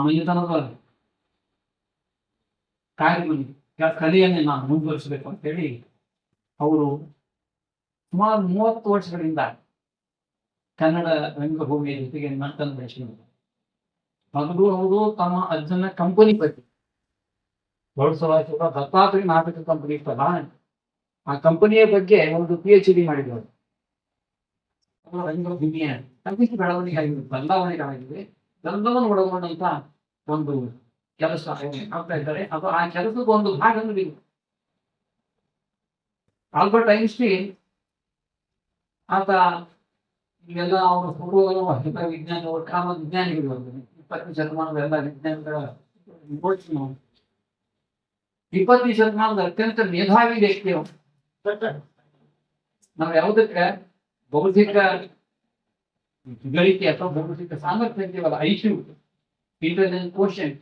ಮನೆತನದ ಕಲೆಯನ್ನೇ ನಾನು ಮುಂದುವರಿಸಬೇಕು ಅಂತೇಳಿ ಅವರು ಸುಮಾರು 30 ವರ್ಷಗಳಿಂದ ಕನ್ನಡ ರಂಗಭೂಮಿಯ ಜೊತೆಗೆ ನರ್ತನ ಬೆಳೆಸಿದರು. ಮೊದಲು ಅವರು ತಮ್ಮ ಅಜ್ಜನ ಕಂಪನಿ ಬಗ್ಗೆ ದತ್ತಾತ್ರೇಯ ನಾಟಕ ಕಂಪನಿ ಇತ್ತಲ್ಲ, ಆ ಕಂಪನಿಯ ಬಗ್ಗೆ ಒಂದು PhD ಮಾಡಿದವರು. ರಂಗಭೂಮಿಯ ಬೆಳವಣಿಗೆ ಆಗಿದೆ, ಬದಲಾವಣೆ ಆಗಿದೆ, ಎಲ್ಲವನ್ನು ಒಳಗೊಂಡಂತ ಒಂದು ಕೆಲಸ ಆಗ್ತಾ ಇದ್ದಾರೆ. ಅದು ಆ ಕೆಲಸದ ಒಂದು ಭಾಗ ಅಂದ್ರೆ ಆಲ್ಬರ್ಟ್ ಐನ್ಸ್ಟೀನ್ ಆತ ಇವೆಲ್ಲ ಅವರ ಪೂರ್ವಗಳು ವಿಜ್ಞಾನಿಗಳು, ಕಾಮ ವಿಜ್ಞಾನಿಗಳು, 20ನೇ ಶತಮಾನದ ಎಲ್ಲ ವಿಜ್ಞಾನಿಗಳ 20ನೇ ಶತಮಾನದ ಅತ್ಯಂತ ಮೇಧಾವಿ ವ್ಯಕ್ತಿ. ನಾವು ಯಾವುದಕ್ಕೆ ಬೌದ್ಧಿಕ ಗಳಿಕೆ ಅಥವಾ ಬೌದ್ಧಿಕ ಸಾಮರ್ಥ್ಯ ಅಂತೀವಲ್ಲ, IQ, ಇಂಟೆಲಿಜೆನ್ಸ್ ಕೋಶೆಂಟ್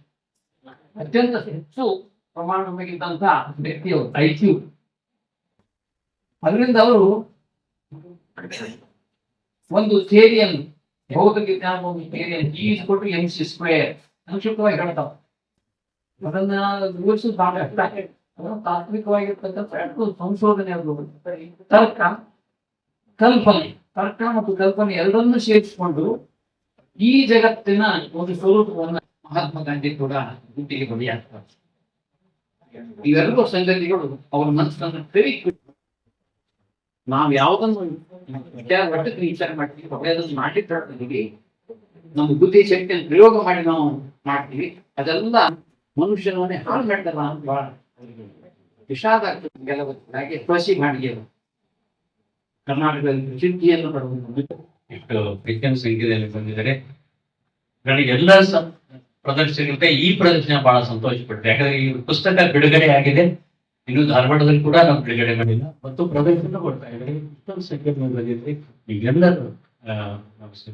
ಅತ್ಯಂತ ಹೆಚ್ಚು ಪ್ರಮಾಣ ನಮಗಿದ್ದಂತ ವ್ಯಕ್ತಿಯವರು IQ. ಅದರಿಂದ ಅವರು ಒಂದು ಥಿಯರಿಯನ್ನು, ಭೌತಿಕ ಜ್ಞಾನ ಒಂದು ಥಿಯರಿಯನ್ನು E=mc² ಸಂಕ್ಷಿಪ್ತವಾಗಿ ಹೇಳ್ತಾವ. ಅದನ್ನ ವಿವರಿಸೋದು ಬಹಳ ಕಷ್ಟ. ಅದನ್ನು ತಾತ್ವಿಕವಾಗಿರ್ತಕ್ಕಂಥ ಸಂಶೋಧನೆ ಅದು. ತರ್ಕ, ಕಲ್ಪನೆ, ತರ್ಕ ಮತ್ತು ಕಲ್ಪನೆ ಎರಡನ್ನೂ ಸೇರಿಸಿಕೊಂಡು ಈ ಜಗತ್ತಿನ ಒಂದು ಸ್ವರೂಪವನ್ನು ಮಹಾತ್ಮ ಗಾಂಧಿ ಕೂಡ ಗುಟ್ಟಿಗೆ ಬಲಿಯಾಗ್ತಾರೆ. ಇವೆರಡು ಸಂಗತಿಗಳು ಅವರ ಮನಸ್ಸನ್ನು ತೆರೆಯಿಟ್ಟು ನಾವು ಯಾವುದನ್ನು ವಿಚಾರ ಮಾಡ್ತೀವಿ, ಒಳ್ಳೆಯದನ್ನು ಮಾಡಿದ್ದೀವಿ, ನಮ್ಮ ಬುದ್ಧಿ ಶಕ್ತಿಯನ್ನು ಪ್ರಯೋಗ ಮಾಡಿ ನಾವು ಮಾಡ್ತೀವಿ, ಅದೆಲ್ಲ ಮನುಷ್ಯನವನ್ನೇ ಹಾಳು ಮಾಡ್ತಾರ ಅಂತ ಬಹಳ ವಿಷಾದ ಆಗ್ತದೆ. ಕೆಲವರಿಗೆ ಕೃಷಿ ಮಾಡಿಗೆಗಳು ಕರ್ನಾಟಕದಲ್ಲಿ ಚಿಂತೆಯನ್ನು ಪಡುವುದು ಎಷ್ಟು ವಿಜ್ಞಾನ ಸಂಖ್ಯೆಯಲ್ಲಿ ಬಂದಿದ್ದಾರೆ. ನನಗೆ ಎಲ್ಲ ಪ್ರದರ್ಶನಕ್ಕಿಂತ ಈ ಪ್ರದರ್ಶನ ಬಹಳ ಸಂತೋಷ ಪಡ್ತದೆ. ಯಾಕಂದ್ರೆ ಈ ಪುಸ್ತಕ ಬಿಡುಗಡೆ ಆಗಿದೆ, ಇನ್ನು ಧಾರವಾಡದಲ್ಲಿ ಕೂಡ ನಾವು ಬಿಡುಗಡೆ ಮಾಡಿಲ್ಲ ಮತ್ತು ಪ್ರದರ್ಶನ ಕೊಡ್ತಾ ಇದ್ದಾರೆ. ಇಷ್ಟೊಂದು ಸಂಖ್ಯೆ ಬಂದಿದ್ರೆ ಈಗೆಲ್ಲರೂ ನಮಸ್ಕಾರ.